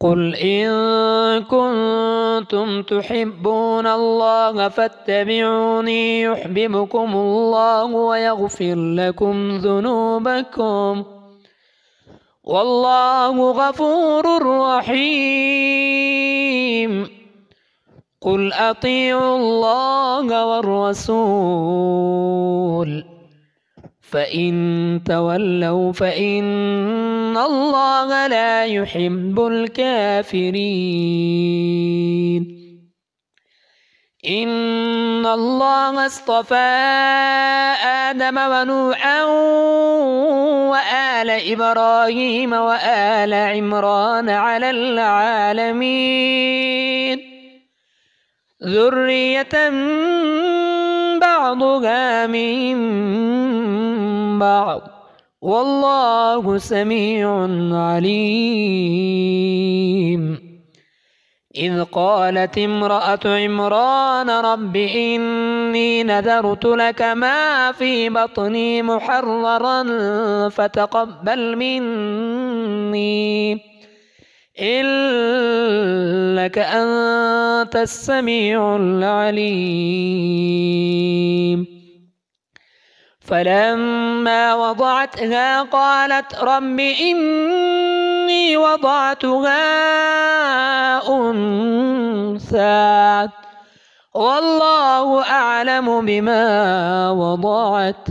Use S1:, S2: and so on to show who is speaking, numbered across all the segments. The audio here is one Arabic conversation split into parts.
S1: قل إن كنتم تحبون الله فاتبعوني يحببكم الله ويغفر لكم ذنوبكم والله غفور رحيم. قل أطيعوا الله والرسول فإن تولوا فإن الله لا يحب الكافرين. إن الله اصطفى آدم ونوحا وآل إبراهيم وآل عمران على العالمين ذرية بعضها من بعض والله سميع عليم. إذ قالت امرأة عمران رب إني نذرت لك ما في بطني محررا فتقبل مني إنك أنت السميع العليم. فلما وضعتها قالت رب إني وضعتها أنثى والله أعلم بما وضعت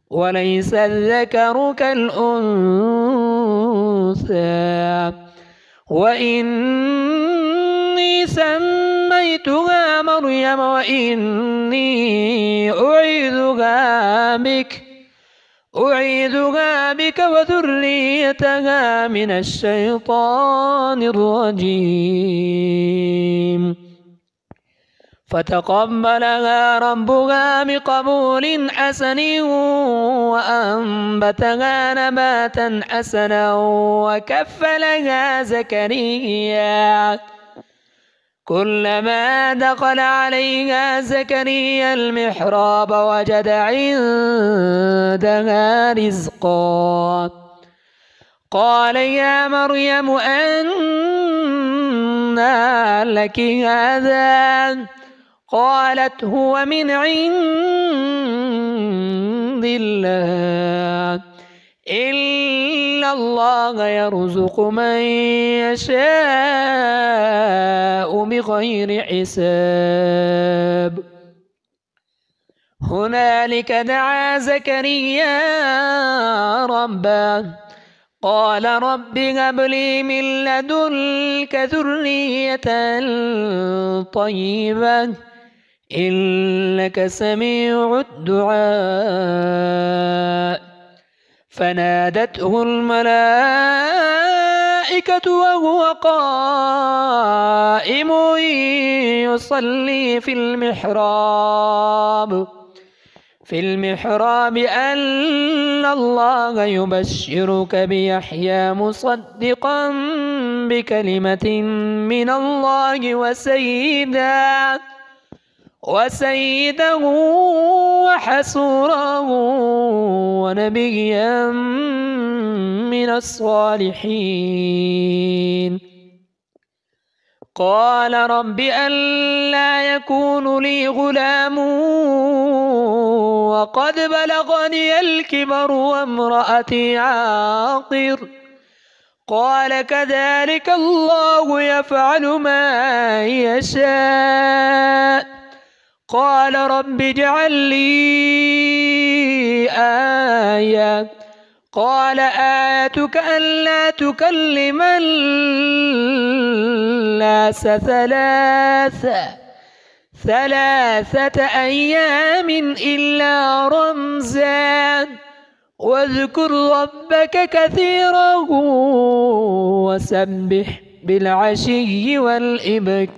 S1: وليس الذكر كالأنثى وإني سميتها مريم وإني أعيذها بك وذريتها من الشيطان الرجيم. فتقبلها ربها بقبول حسن وأنبتها نباتا حسنا وكفلها زكريا كلما دخل عليها زكريا المحراب وجد عندها رزقا قال يا مريم أنى لك هذا قالت هو من عند الله إن الله يرزق من يشاء بغير حساب. هنالك دعا زكريا ربه قال رب هب لي من لدنك ذرية طيبة إنك سميع الدعاء. فنادته الملائكة وهو قائم يصلي في المحراب أن الله يبشرك بيحيى مصدقا بكلمة من الله وسيدا وحسورا ونبيا من الصالحين. قال رب ألا يكون لي غلام وقد بلغني الكبر وامرأتي عاقر قال كذلك الله يفعل ما يشاء. قال رب اجعل لي آية قال آيتك ألا تكلم الناس ثلاثة أيام إلا رمزا واذكر ربك كثيرا وسبح بالعشي والإبكار.